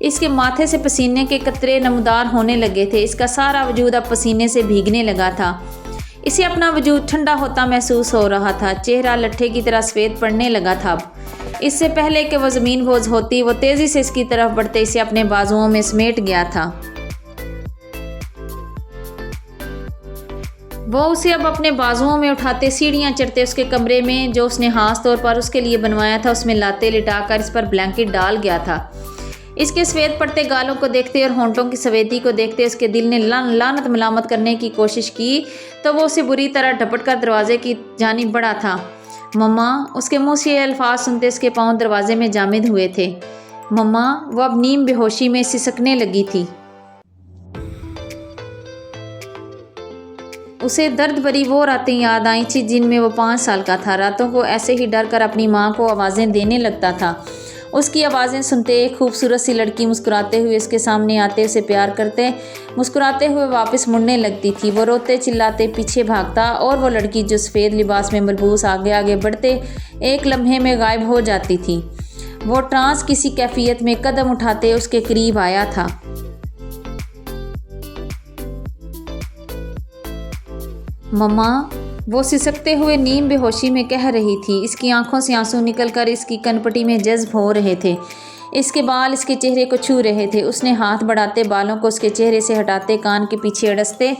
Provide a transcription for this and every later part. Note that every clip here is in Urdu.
اس کے ماتھے سے پسینے کے قطرے نمودار ہونے لگے تھے۔ اس کا سارا وجود اب پسینے سے بھیگنے لگا تھا۔ اسے اپنا وجود ٹھنڈا ہوتا محسوس ہو رہا تھا۔ چہرہ لٹھے کی طرح سفید پڑنے لگا تھا۔ اب اس سے پہلے کہ وہ زمین بوز ہوتی، وہ تیزی سے اس کی طرف بڑھتے اسے اپنے بازوؤں میں سمیٹ گیا تھا۔ وہ اسے اب اپنے بازوؤں میں اٹھاتے سیڑھیاں چڑھتے اس کے کمرے میں جو اس نے خاص طور پر اس کے لیے بنوایا تھا اس میں لاتے لٹا کر اس پر بلینکٹ ڈال گیا تھا۔ اس کے سفید پڑتے گالوں کو دیکھتے اور ہونٹوں کی سفیدی کو دیکھتے اس کے دل نے لعنت ملامت کرنے کی کوشش کی تو وہ اسے بری طرح ڈھپٹ کر دروازے کی جانب بڑھا تھا۔ مما، اس کے منہ سے یہ الفاظ سنتے اس کے پاؤں دروازے میں جامد ہوئے تھے۔ مما، وہ اب نیم بے ہوشی میں سسکنے لگی تھی۔ اسے درد بھری وہ راتیں یاد آئیں تھیں جن میں وہ 5 سال کا تھا۔ راتوں کو ایسے ہی ڈر کر اپنی ماں کو آوازیں دینے لگتا تھا۔ اس کی آوازیں سنتے ایک خوبصورت سی لڑکی مسکراتے ہوئے اس کے سامنے آتے اسے پیار کرتے مسکراتے ہوئے واپس مڑنے لگتی تھی۔ وہ روتے چلاتے پیچھے بھاگتا اور وہ لڑکی جو سفید لباس میں ملبوس آگے آگے بڑھتے ایک لمحے میں غائب ہو جاتی تھی۔ وہ ٹرانس کسی کیفیت میں قدم اٹھاتے اس کے قریب آیا تھا۔ مما، وہ سسکتے ہوئے نیم بے ہوشی میں کہہ رہی تھی۔ اس کی آنکھوں سے آنسو نکل کر اس کی کنپٹی میں جذب ہو رہے تھے۔ اس کے بال اس کے چہرے کو چھو رہے تھے۔ اس نے ہاتھ بڑھاتے بالوں کو اس کے چہرے سے ہٹاتے کان کے پیچھے اڑستے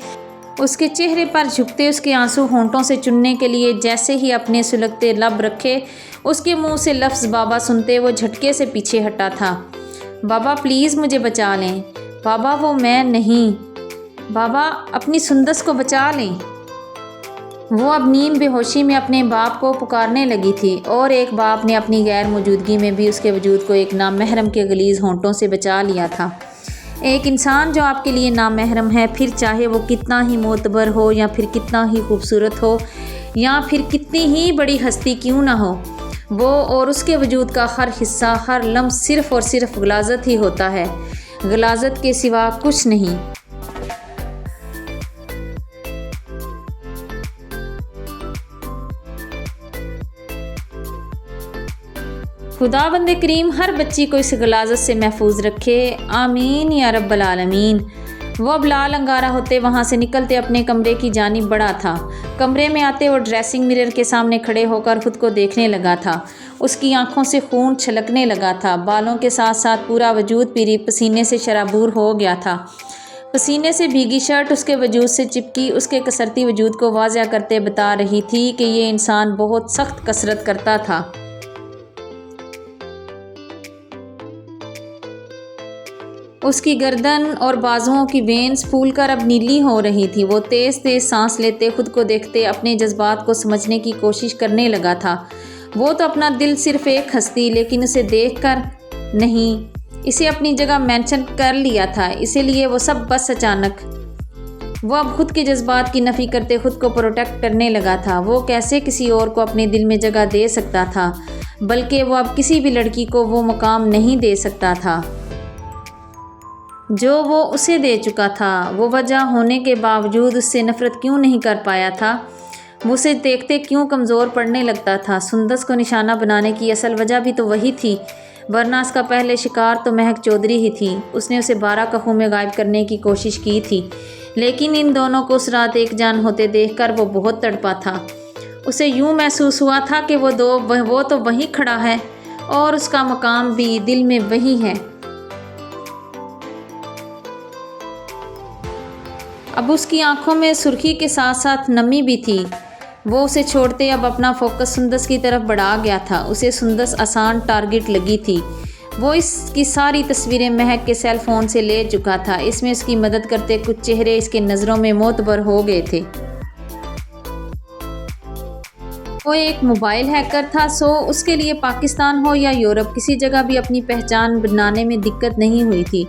اس کے چہرے پر جھکتے اس کے آنسو ہونٹوں سے چننے کے لیے جیسے ہی اپنے سلگتے لب رکھے اس کے منہ سے لفظ بابا سنتے وہ جھٹکے سے پیچھے ہٹا تھا۔ بابا پلیز مجھے بچا لیں۔ بابا وہ میں نہیں۔ بابا اپنی سندس کو بچا لیں۔ وہ اب نیم بے ہوشی میں اپنے باپ کو پکارنے لگی تھی اور ایک باپ نے اپنی غیر موجودگی میں بھی اس کے وجود کو ایک نامحرم کے غلیظ ہونٹوں سے بچا لیا تھا۔ ایک انسان جو آپ کے لیے نامحرم ہے، پھر چاہے وہ کتنا ہی معتبر ہو یا پھر کتنا ہی خوبصورت ہو یا پھر کتنی ہی بڑی ہستی کیوں نہ ہو، وہ اور اس کے وجود کا ہر حصہ ہر لمس صرف اور صرف غلاظت ہی ہوتا ہے، غلاظت کے سوا کچھ نہیں۔ خدا بند کریم ہر بچی کو اس غلاظت سے محفوظ رکھے، آمین یا رب العالمین۔ وہ اب لال انگارہ ہوتے وہاں سے نکلتے اپنے کمرے کی جانب بڑھا تھا۔ کمرے میں آتے وہ ڈریسنگ مرر کے سامنے کھڑے ہو کر خود کو دیکھنے لگا تھا۔ اس کی آنکھوں سے خون چھلکنے لگا تھا۔ بالوں کے ساتھ ساتھ پورا وجود پسینے سے شرابور ہو گیا تھا۔ پسینے سے بھیگی شرٹ اس کے وجود سے چپکی اس کے کسرتی وجود کو واضح کرتے بتا رہی تھی کہ یہ انسان بہت سخت کسرت کرتا تھا۔ اس کی گردن اور بازوؤں کی وینز پھول کر اب نیلی ہو رہی تھی۔ وہ تیز تیز سانس لیتے خود کو دیکھتے اپنے جذبات کو سمجھنے کی کوشش کرنے لگا تھا۔ وہ تو اپنا دل صرف ایک ہستی لیکن اسے دیکھ کر نہیں، اسے اپنی جگہ مینشن کر لیا تھا، اسی لیے وہ سب بس اچانک۔ وہ اب خود کے جذبات کی نفی کرتے خود کو پروٹیکٹ کرنے لگا تھا۔ وہ کیسے کسی اور کو اپنے دل میں جگہ دے سکتا تھا، بلکہ وہ اب کسی بھی لڑکی کو وہ مقام نہیں دے سکتا تھا جو وہ اسے دے چکا تھا۔ وہ وجہ ہونے کے باوجود اس سے نفرت کیوں نہیں کر پایا تھا؟ وہ اسے دیکھتے کیوں کمزور پڑنے لگتا تھا؟ سندس کو نشانہ بنانے کی اصل وجہ بھی تو وہی تھی، ورنہ اس کا پہلے شکار تو مہک چودھری ہی تھی۔ اس نے اسے 12 کخوں میں غائب کرنے کی کوشش کی تھی، لیکن ان دونوں کو اس رات ایک جان ہوتے دیکھ کر وہ بہت تڑپا تھا۔ اسے یوں محسوس ہوا تھا کہ وہ تو وہیں کھڑا ہے اور اس کا مقام بھی دل میں وہی ہے۔ اب اس کی آنکھوں میں سرخی کے ساتھ ساتھ نمی بھی تھی۔ وہ اسے چھوڑتے اب اپنا فوکس سندس کی طرف بڑھا گیا تھا۔ اسے سندس آسان ٹارگٹ لگی تھی۔ وہ اس کی ساری تصویریں مہک کے سیل فون سے لے چکا تھا۔ اس میں اس کی مدد کرتے کچھ چہرے اس کے نظروں میں معتبر ہو گئے تھے۔ وہ ایک موبائل ہیکر تھا، سو اس کے لیے پاکستان ہو یا یورپ کسی جگہ بھی اپنی پہچان بنانے میں دقت نہیں ہوئی تھی۔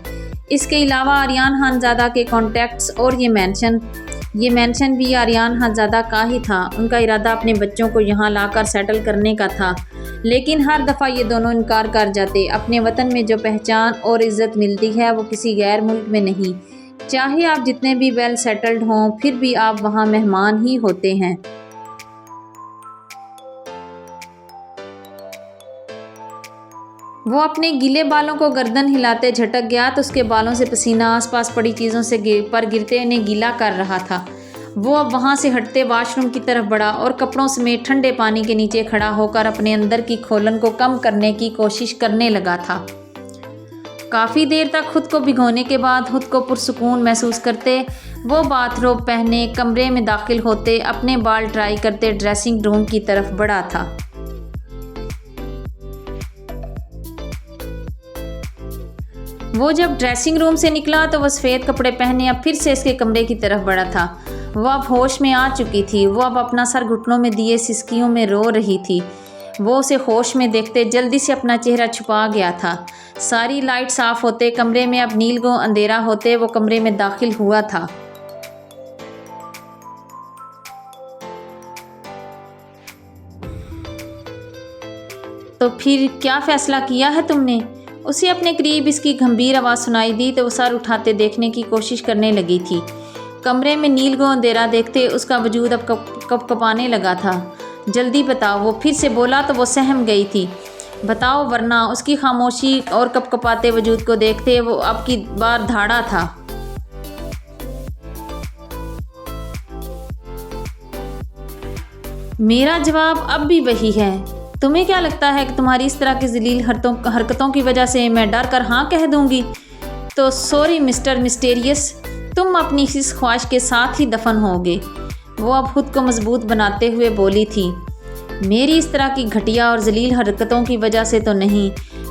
اس کے علاوہ آریان خانزادہ کے کانٹیکٹس اور یہ مینشن بھی آریان خانزادہ کا ہی تھا۔ ان کا ارادہ اپنے بچوں کو یہاں لا کر سیٹل کرنے کا تھا، لیکن ہر دفعہ یہ دونوں انکار کر جاتے۔ اپنے وطن میں جو پہچان اور عزت ملتی ہے وہ کسی غیر ملک میں نہیں، چاہے آپ جتنے بھی ویل سیٹلڈ ہوں پھر بھی آپ وہاں مہمان ہی ہوتے ہیں۔ وہ اپنے گیلے بالوں کو گردن ہلاتے جھٹک گیا تو اس کے بالوں سے پسینہ آس پاس پڑی چیزوں سے پر گرتے انہیں گیلا کر رہا تھا۔ وہ اب وہاں سے ہٹتے واش روم کی طرف بڑھا اور کپڑوں سمیت ٹھنڈے پانی کے نیچے کھڑا ہو کر اپنے اندر کی کھولن کو کم کرنے کی کوشش کرنے لگا تھا۔ کافی دیر تک خود کو بھگونے کے بعد خود کو پرسکون محسوس کرتے وہ باتھ روب پہنے کمرے میں داخل ہوتے اپنے بال ٹرائی کرتے ڈریسنگ روم کی طرف بڑھا تھا۔ وہ جب ڈریسنگ روم سے نکلا تو وہ سفید کپڑے پہنے اب پھر سے اس کے کمرے کی طرف بڑھا تھا۔ وہ اب ہوش میں آ چکی تھی۔ وہ اب اپنا سر گھٹنوں میں دیے سسکیوں میں رو رہی تھی۔ وہ اسے ہوش میں دیکھتے جلدی سے اپنا چہرہ چھپا گیا تھا۔ ساری لائٹ صاف ہوتے کمرے میں اب نیل گوں اندھیرا ہوتے وہ کمرے میں داخل ہوا تھا۔ تو پھر کیا فیصلہ کیا ہے تم نے؟ اسے اپنے قریب اس کی گھمبیر آواز سنائی دی تو وہ سر اٹھاتے دیکھنے کی کوشش کرنے لگی تھی۔ کمرے میں نیل گوں اندھیرا دیکھتے اس کا وجود اب کپ کپانے لگا تھا۔ جلدی بتاؤ، وہ پھر سے بولا تو وہ سہم گئی تھی۔ بتاؤ ورنہ۔ اس کی خاموشی اور کپ کپاتے وجود کو دیکھتے وہ اب کی بار دھاڑا تھا۔ میرا جواب اب بھی وہی ہے۔ تمہیں کیا لگتا ہے کہ تمہاری اس طرح کی ذلیل حرکتوں کی وجہ سے میں ڈر کر ہاں کہہ دوں گی؟ تو سوری مسٹر مسٹیریس، تم اپنی اس خواہش کے ساتھ ہی دفن ہوگے۔ وہ اب خود کو مضبوط بناتے ہوئے بولی تھی۔ میری اس طرح کی گھٹیا اور ذلیل حرکتوں کی وجہ سے تو نہیں،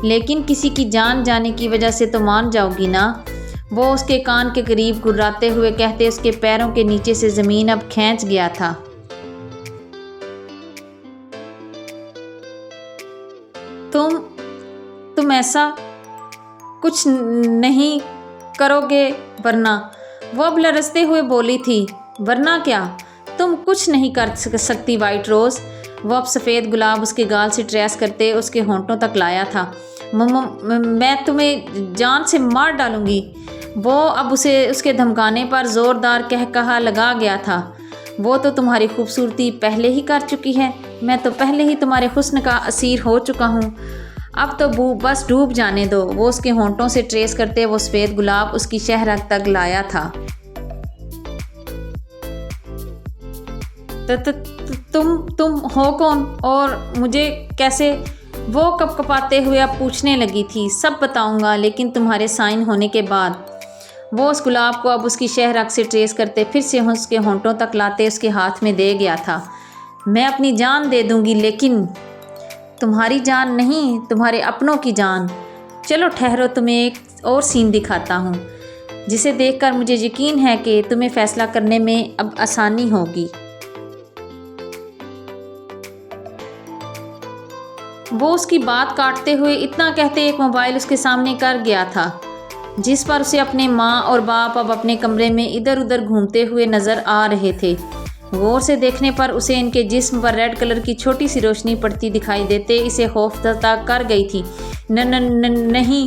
لیکن کسی کی جان جانے کی وجہ سے تو مان جاؤ گی نا؟ وہ اس کے کان کے قریب گراتے ہوئے کہتے اس کے پیروں کے نیچے سے زمین اب کھینچ گیا تھا۔ تم ایسا کچھ نہیں کرو گے ورنہ؟ وہ اب لرزتے ہوئے بولی تھی۔ ورنہ کیا؟ تم کچھ نہیں کر سکتی وائٹ روز۔ وہ اب سفید گلاب اس کے گال سے ٹریس کرتے اس کے ہونٹوں تک لایا تھا۔ میں تمہیں جان سے مار ڈالوں گی۔ وہ اب اس کے دھمکانے پر زوردار کہا لگا گیا تھا۔ وہ تو تمہاری خوبصورتی پہلے ہی کر چکی ہے۔ میں تو پہلے ہی تمہارے حسن کا اسیر ہو چکا ہوں۔ اب تو بس ڈوب جانے دو۔ وہ اس کے ہونٹوں سے ٹریس کرتے وہ سفید گلاب اس کی شہرگ تک لایا تھا۔ تم ہو کون اور مجھے کیسے؟ وہ کپ کپاتے ہوئے اب پوچھنے لگی تھی۔ سب بتاؤں گا، لیکن تمہارے سائن ہونے کے بعد۔ وہ اس گلاب کو اب اس کی شہرگ سے ٹریس کرتے پھر سے اس کے ہونٹوں تک لاتے اس کے ہاتھ میں دے گیا تھا۔ میں اپنی جان دے دوں گی، لیکن تمہاری جان نہیں، تمہارے اپنوں کی جان۔ چلو ٹھہرو، تمہیں ایک اور سین دکھاتا ہوں جسے دیکھ کر مجھے یقین ہے کہ تمہیں فیصلہ کرنے میں اب آسانی ہوگی۔ وہ اس کی بات کاٹتے ہوئے اتنا کہتے ایک موبائل اس کے سامنے کر گیا تھا جس پر اسے اپنے ماں اور باپ اب اپنے کمرے میں ادھر ادھر گھومتے ہوئے نظر آ رہے تھے۔ غور سے دیکھنے پر اسے ان کے جسم پر ریڈ کلر کی چھوٹی سی روشنی پڑتی دکھائی دیتے اسے خوفزدہ کر گئی تھی۔ نہیں،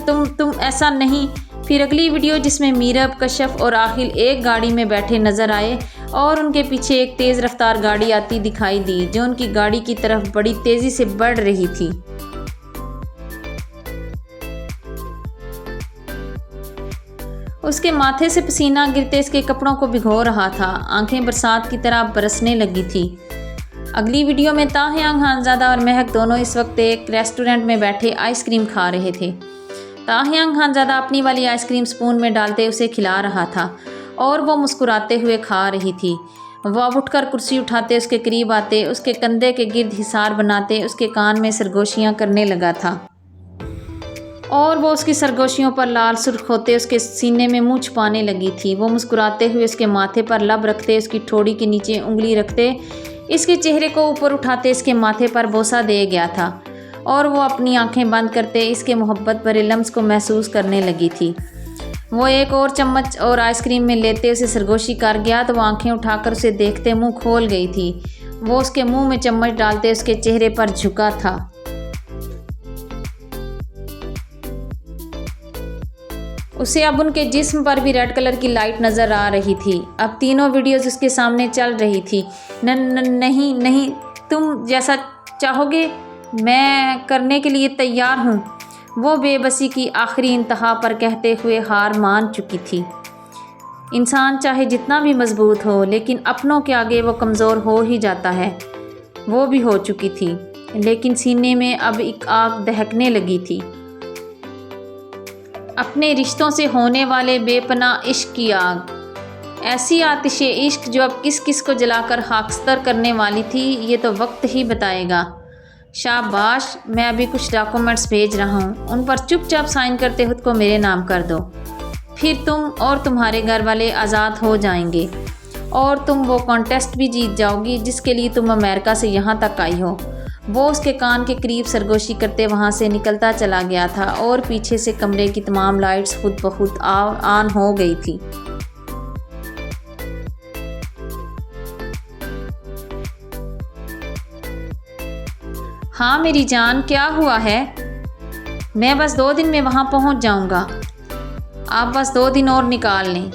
تم ایسا نہیں۔ پھر اگلی ویڈیو جس میں میرب، کشف اور عاقل ایک گاڑی میں بیٹھے نظر آئے اور ان کے پیچھے ایک تیز رفتار گاڑی آتی دکھائی دی جو ان کی گاڑی کی طرف بڑی تیزی سے بڑھ رہی تھی۔ اس کے ماتھے سے پسینہ گرتے اس کے کپڑوں کو بھگو رہا تھا۔ آنکھیں برسات کی طرح برسنے لگی تھی۔ اگلی ویڈیو میں تاہیانگ خانزادہ اور مہک دونوں اس وقت ایک ریسٹورنٹ میں بیٹھے آئس کریم کھا رہے تھے۔ تاہیانگ خانزادہ اپنی والی آئس کریم سپون میں ڈالتے اسے کھلا رہا تھا اور وہ مسکراتے ہوئے کھا رہی تھی۔ وہ اب اٹھ کر کرسی اٹھاتے اس کے قریب آتے اس کے کندھے کے گرد حصار بناتے اس کے کان میں سرگوشیاں کرنے لگا تھا اور وہ اس کی سرگوشیوں پر لال سرخ ہوتے اس کے سینے میں منہ چھپانے لگی تھی۔ وہ مسکراتے ہوئے اس کے ماتھے پر لب رکھتے اس کی ٹھوڑی کے نیچے انگلی رکھتے اس کے چہرے کو اوپر اٹھاتے اس کے ماتھے پر بوسہ دے گیا تھا اور وہ اپنی آنکھیں بند کرتے اس کے محبت بھرے لمس کو محسوس کرنے لگی تھی۔ وہ ایک اور چمچ اور آئس کریم میں لیتے اسے سرگوشی کر گیا تو وہ آنکھیں اٹھا کر اسے دیکھتے منہ کھول گئی تھی۔ وہ اس کے منہ میں چمچ ڈالتے اس کے چہرے پر جھکا تھا۔ اسے اب ان کے جسم پر بھی ریڈ کلر کی لائٹ نظر آ رہی تھی۔ اب تینوں ویڈیوز اس کے سامنے چل رہی تھی۔ نہیں، تم جیسا چاہو گے، میں کرنے کے لیے تیار ہوں، وہ بے بسی کی آخری انتہا پر کہتے ہوئے ہار مان چکی تھی۔ انسان چاہے جتنا بھی مضبوط ہو لیکن اپنوں کے آگے وہ کمزور ہو ہی جاتا ہے۔ وہ بھی ہو چکی تھی، لیکن سینے میں اب ایک آگ دہکنے لگی تھی۔ اپنے رشتوں سے ہونے والے بے پناہ عشق کی آگ، ایسی آتش عشق جو اب کس کس کو جلا کر خاکستر کرنے والی تھی، یہ تو وقت ہی بتائے گا۔ شاباش، میں ابھی کچھ ڈاکومنٹس بھیج رہا ہوں، ان پر چپ چاپ سائن کرتے خود کو میرے نام کر دو، پھر تم اور تمہارے گھر والے آزاد ہو جائیں گے، اور تم وہ کانٹیسٹ بھی جیت جاؤ گی جس کے لیے تم امریکہ سے یہاں تک آئی ہو۔ وہ اس کے کان کے قریب سرگوشی کرتے وہاں سے نکلتا چلا گیا تھا اور پیچھے سے کمرے کی تمام لائٹس خود بخود آن ہو گئی تھی۔ ہاں میری جان، کیا ہوا ہے؟ میں بس 2 دن میں وہاں پہنچ جاؤں گا، آپ بس 2 دن اور نکال لیں،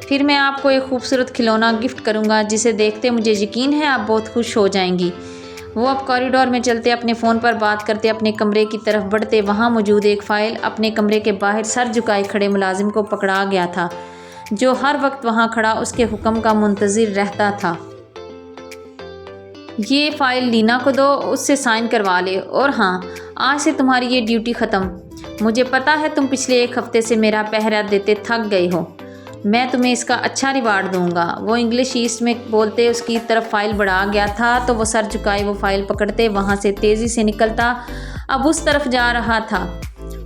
پھر میں آپ کو ایک خوبصورت کھلونا گفٹ کروں گا جسے دیکھتے مجھے یقین ہے آپ بہت خوش ہو جائیں گی۔ وہ اب کوریڈور میں چلتے، اپنے فون پر بات کرتے، اپنے کمرے کی طرف بڑھتے، وہاں موجود ایک فائل اپنے کمرے کے باہر سر جھکائے کھڑے ملازم کو پکڑا گیا تھا، جو ہر وقت وہاں کھڑا اس کے حکم کا منتظر رہتا تھا۔ یہ فائل لینا کو دو، اس سے سائن کروا لے، اور ہاں، آج سے تمہاری یہ ڈیوٹی ختم۔ مجھے پتا ہے تم پچھلے 1 ہفتے سے میرا پہرا دیتے تھک گئے ہو، میں تمہیں اس کا اچھا ریوارڈ دوں گا۔ وہ انگلش ایسٹ میں بولتے اس کی طرف فائل بڑھا گیا تھا تو وہ سر جھکائے وہ فائل پکڑتے وہاں سے تیزی سے نکلتا اب اس طرف جا رہا تھا۔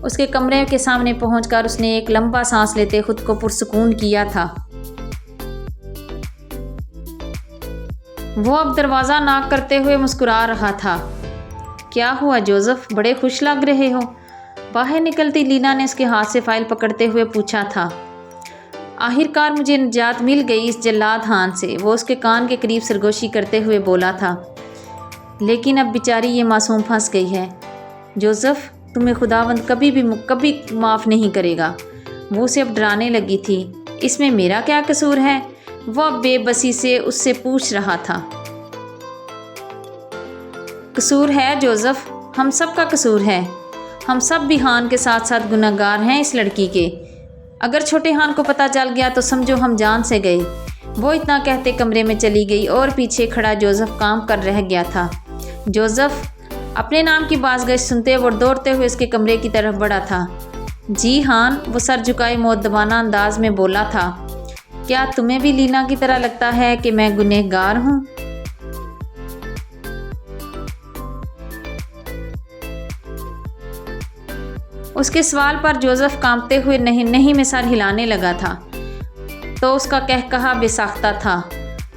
اس کے کمرے کے سامنے پہنچ کر اس نے ایک لمبا سانس لیتے خود کو پرسکون کیا تھا۔ وہ اب دروازہ ناک کرتے ہوئے مسکرا رہا تھا۔ کیا ہوا جوزف، بڑے خوش لگ رہے ہو؟ باہر نکلتی لینا نے اس کے ہاتھ سے فائل پکڑتے ہوئے پوچھا تھا۔ آخر کار مجھے نجات مل گئی اس جلاد ہان سے، وہ اس کے کان کے قریب سرگوشی کرتے ہوئے بولا تھا۔ لیکن اب بیچاری یہ معصوم پھنس گئی ہے جوزف، تمہیں خداوند کبھی معاف نہیں کرے گا۔ وہ اسے اب ڈرانے لگی تھی۔ اس میں میرا کیا قصور ہے؟ وہ اب بے بسی سے اس سے پوچھ رہا تھا۔ قصور ہے جوزف، ہم سب کا قصور ہے، ہم سب بھی ہان کے ساتھ ساتھ گنہگار ہیں اس لڑکی کے۔ اگر چھوٹے ہان کو پتہ چل گیا تو سمجھو ہم جان سے گئے۔ وہ اتنا کہتے کمرے میں چلی گئی اور پیچھے کھڑا جوزف کام کر رہ گیا تھا۔ جوزف اپنے نام کی بازگشت سنتے وہ دوڑتے ہوئے اس کے کمرے کی طرف بڑھا تھا۔ جی ہان، وہ سر جھکائے مؤدبانہ انداز میں بولا تھا۔ کیا تمہیں بھی لینا کی طرح لگتا ہے کہ میں گنہگار ہوں؟ اس کے سوال پر جوزف کانپتے ہوئے نہیں میں سر ہلانے لگا تھا تو اس کا کہا بے ساختہ تھا۔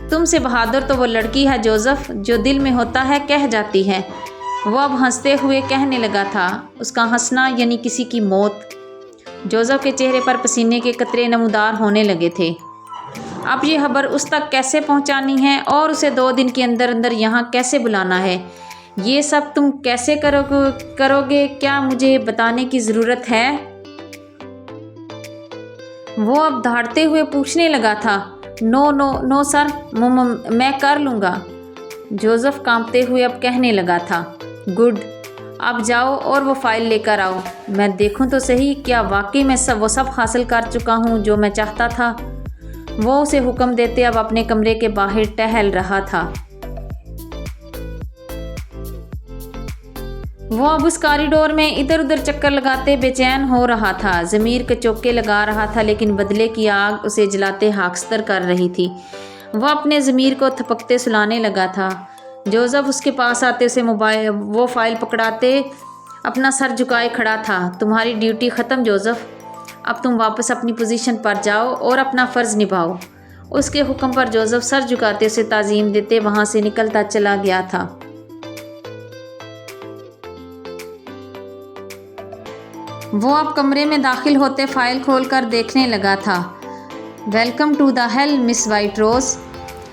تم سے بہادر تو وہ لڑکی ہے جوزف، جو دل میں ہوتا ہے کہہ جاتی ہے۔ وہ اب ہنستے ہوئے کہنے لگا تھا، اس کا ہنسنا یعنی کسی کی موت۔ جوزف کے چہرے پر پسینے کے قطرے نمودار ہونے لگے تھے۔ اب یہ خبر اس تک کیسے پہنچانی ہے اور اسے 2 دن کے اندر یہاں کیسے بلانا ہے، یہ سب تم کیسے کرو گے، کیا مجھے بتانے کی ضرورت ہے؟ وہ اب دھاڑتے ہوئے پوچھنے لگا تھا۔ نو سر، میں کر لوں گا۔ جوزف کانپتے ہوئے اب کہنے لگا تھا۔ گڈ، اب جاؤ اور وہ فائل لے کر آؤ، میں دیکھوں تو صحیح کیا واقعی میں وہ سب حاصل کر چکا ہوں جو میں چاہتا تھا۔ وہ اسے حکم دیتے اب اپنے کمرے کے باہر ٹہل رہا تھا۔ وہ اب اس کاریڈور میں ادھر ادھر چکر لگاتے بے چین ہو رہا تھا، ضمیر کے چوکے لگا رہا تھا، لیکن بدلے کی آگ اسے جلاتے خاکستر کر رہی تھی۔ وہ اپنے ضمیر کو تھپکتے سلانے لگا تھا۔ جوزف اس کے پاس آتے اسے وہ فائل پکڑاتے اپنا سر جھکائے کھڑا تھا۔ تمہاری ڈیوٹی ختم جوزف، اب تم واپس اپنی پوزیشن پر جاؤ اور اپنا فرض نبھاؤ۔ اس کے حکم پر جوزف سر جھکاتے اسے تعظیم دیتے وہاں سے نکلتا چلا گیا تھا۔ وہ اب کمرے میں داخل ہوتے فائل کھول کر دیکھنے لگا تھا۔ Welcome to the hell Miss White Rose,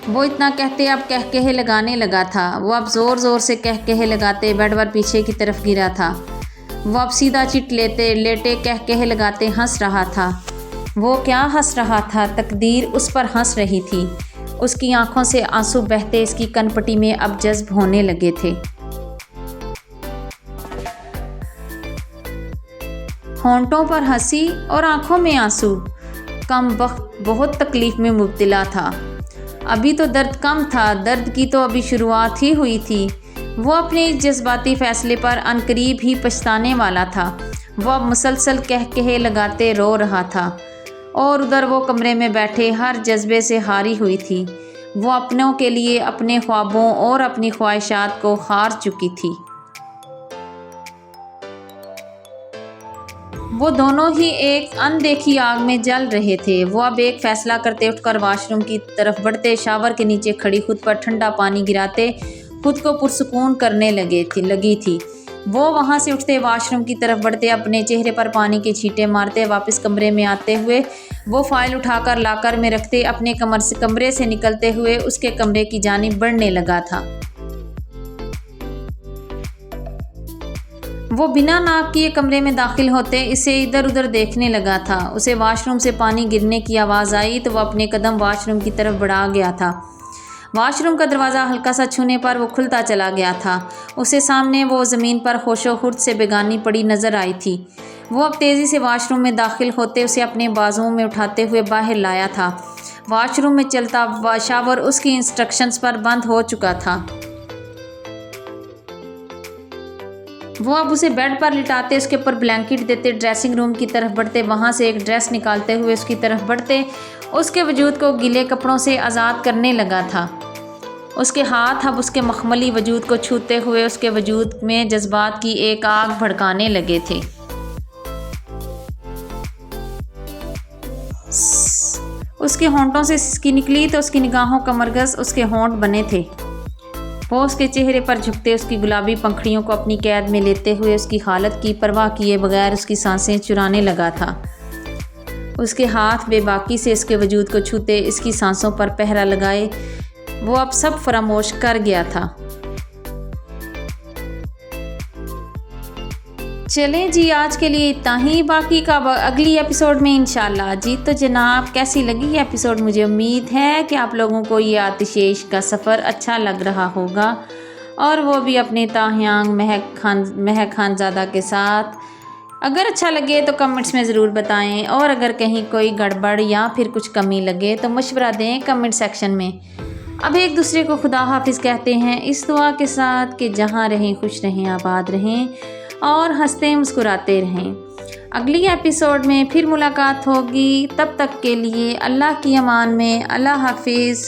وہ اتنا کہتے اب کہکہے لگانے لگا تھا۔ وہ اب زور زور سے کہکہے لگاتے بیڈ پر پیچھے کی طرف گرا تھا۔ وہ اب سیدھا چٹ لیٹے کہکہے لگاتے ہنس رہا تھا۔ وہ کیا ہنس رہا تھا، تقدیر اس پر ہنس رہی تھی۔ اس کی آنکھوں سے آنسو بہتے اس کی کن پٹی میں اب جذب ہونے لگے تھے۔ ہونٹوں پر ہنسی اور آنکھوں میں آنسو۔ کم وقت بہت تکلیف میں مبتلا تھا۔ ابھی تو درد کم تھا، درد کی تو ابھی شروعات ہی ہوئی تھی۔ وہ اپنے اس جذباتی فیصلے پر عنقریب ہی پچھتانے والا تھا۔ وہ اب مسلسل کہے لگاتے رو رہا تھا اور ادھر وہ کمرے میں بیٹھے ہر جذبے سے ہاری ہوئی تھی۔ وہ اپنوں کے لیے اپنے خوابوں اور اپنی خواہشات کو ہار چکی تھی۔ وہ دونوں ہی ایک اندیکھی آگ میں جل رہے تھے۔ وہ اب ایک فیصلہ کرتے اٹھ کر واش روم کی طرف بڑھتے، شاور کے نیچے کھڑی خود پر ٹھنڈا پانی گراتے خود کو پرسکون کرنے لگی تھی۔ وہ وہاں سے اٹھتے، واش روم کی طرف بڑھتے، اپنے چہرے پر پانی کے چھینٹے مارتے، واپس کمرے میں آتے ہوئے وہ فائل اٹھا کر لاکر میں رکھتے، اپنے کمرے سے نکلتے ہوئے اس کے کمرے کی جانب بڑھنے لگا تھا۔ وہ بنا ناک کیے کمرے میں داخل ہوتے اسے ادھر ادھر دیکھنے لگا تھا۔ اسے واش روم سے پانی گرنے کی آواز آئی تو وہ اپنے قدم واش روم کی طرف بڑھا گیا تھا۔ واش روم کا دروازہ ہلکا سا چھونے پر وہ کھلتا چلا گیا تھا۔ اسے سامنے وہ زمین پر ہوش و خرد سے بیگانی پڑی نظر آئی تھی۔ وہ اب تیزی سے واش روم میں داخل ہوتے اسے اپنے بازوؤں میں اٹھاتے ہوئے باہر لایا تھا۔ واش روم میں چلتا شاور اس کی انسٹرکشنز پر بند ہو چکا تھا۔ وہ اب اسے بیڈ پر لٹاتے، اس کے اوپر بلینکٹ دیتے، ڈریسنگ روم کی طرف بڑھتے، وہاں سے ایک ڈریس نکالتے ہوئے اس کی طرف بڑھتے، اس کے وجود کو گیلے کپڑوں سے آزاد کرنے لگا تھا۔ اس کے ہاتھ اب اس کے مخملی وجود کو چھوتے ہوئے اس کے وجود میں جذبات کی ایک آگ بھڑکانے لگے تھے۔ اس کے ہونٹوں سے سسکی نکلی تو اس کی نگاہوں کا مرکز اس کے ہونٹ بنے تھے۔ وہ اس کے چہرے پر جھکتے، اس کی گلابی پنکھڑیوں کو اپنی قید میں لیتے ہوئے اس کی حالت کی پرواہ کیے بغیر اس کی سانسیں چرانے لگا تھا۔ اس کے ہاتھ بے باکی سے اس کے وجود کو چھوتے، اس کی سانسوں پر پہرا لگائے، وہ اب سب فراموش کر گیا تھا۔ چلیں جی، آج کے لیے اتنا ہی، باقی کا اگلی ایپیسوڈ میں انشاءاللہ۔ جی تو جناب، کیسی لگی یہ ایپیسوڈ؟ مجھے امید ہے کہ آپ لوگوں کو یہ آتش عشق کا سفر اچھا لگ رہا ہوگا، اور وہ بھی اپنے تاہیانگ مہک خانزادہ کے ساتھ۔ اگر اچھا لگے تو کمنٹس میں ضرور بتائیں، اور اگر کہیں کوئی گڑبڑ یا پھر کچھ کمی لگے تو مشورہ دیں کمنٹ سیکشن میں۔ اب ایک دوسرے کو خدا حافظ کہتے ہیں، اس دعا کے ساتھ کہ جہاں رہیں خوش رہیں، آباد رہیں اور ہنستے مسکراتے رہیں۔ اگلی ایپیسوڈ میں پھر ملاقات ہوگی، تب تک کے لیے اللہ کی امان میں، اللہ حافظ۔